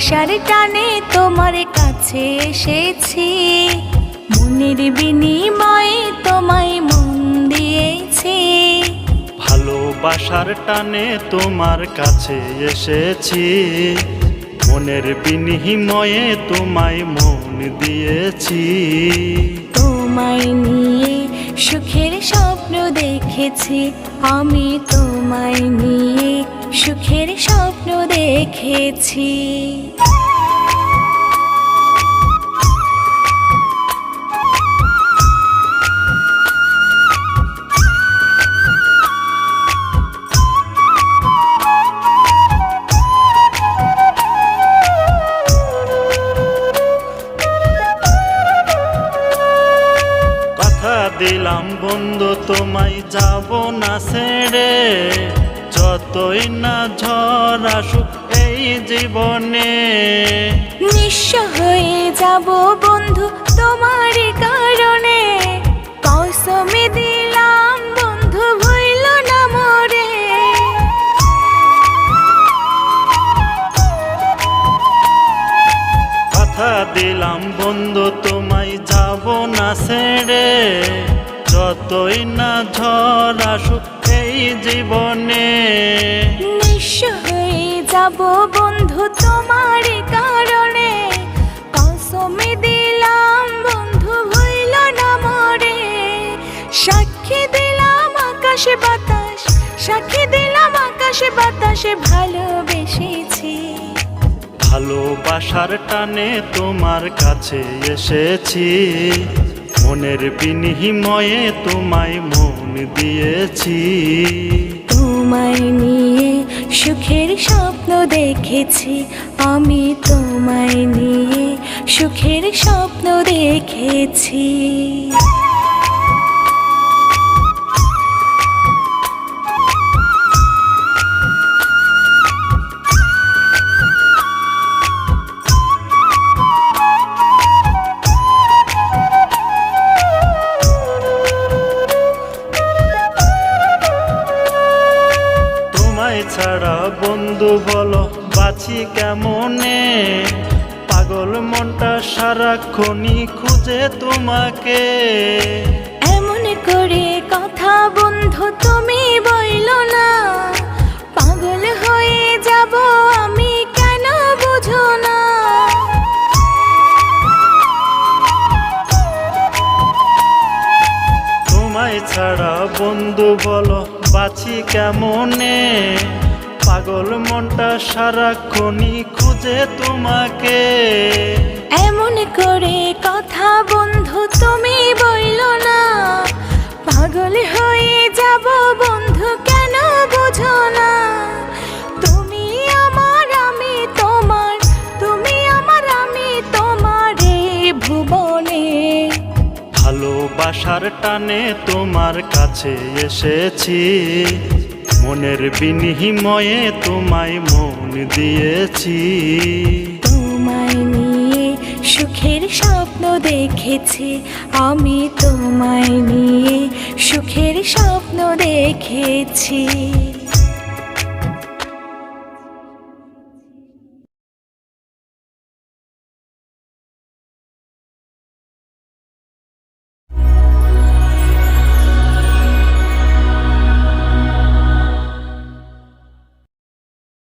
ভালোবাসার টানে তোমার কাছে এসেছি, মনের বিনিময়ে তোমায় মন দিয়েছি। ভালোবাসার টানে তোমার কাছে এসেছি, মনের বিনিময়ে তোমায় মন দিয়েছি। তোমায় নিয়ে সুখের স্বপ্ন দেখেছি, আমি তোমায় নিয়ে সুখের স্বপ্ন দেখেছি। দিলাম বন্ধু তোমায় যাব না ছেড়ে, যতই না ঝড় আসুক এই জীবনে। নিঃস্ব হয়ে যাব বন্ধু তোমার কারণে, কসমে দিলাম বন্ধু ভুইল না মোরে। কথা দিলাম বন্ধু তোমায় যাব না ছেড়ে, যতই না ঝড় আসুক এই জীবনে। নিঃস্ব হয়ে যাব বন্ধু তোমার কারণে, কসমে দিলাম বন্ধু ভুইল না মোরে। সাক্ষী দিলাম আকাশে বাতাস, সাক্ষী দিলাম আকাশে বাতাসে ভালোবেসেছি। ভালোবাসার টানে তোমার কাছে এসেছি, মনের বিনিময়ে তোমায় মন দিয়েছি। তোমায় নিয়ে সুখের স্বপ্ন দেখেছি, আমি তোমায় নিয়ে সুখের স্বপ্ন দেখেছি। ছাড়া বন্ধু বলো বাঁচি কেমনে, পাগল মনটা সারাক্ষণই খুঁজে তোমাকে। এমন করে কথা বন্ধু তুমি বইলো না, পাগল হয়ে যাব আমি কেন বুঝো না। তোমায় ছাড়া বন্ধু বলো বাঁচি কেমনে, পাগল মনটা সারাক্ষণই খুঁজে তোমাকে। এমন করে কথা বন্ধু তুমি বইলো না, পাগল হয়ে যাব বন্ধু কেন বুঝো না। তুমি আমার আমি তোমার, তুমি আমার আমি তোমার এই ভুবনে। ভালোবাসার টানে তোমার কাছে এসেছি, মনের বিনিময়ে তোমায় মন দিয়েছি। তোমায় নিয়ে সুখের স্বপ্ন দেখেছি, আমি তোমায় নিয়ে সুখের স্বপ্ন দেখেছি।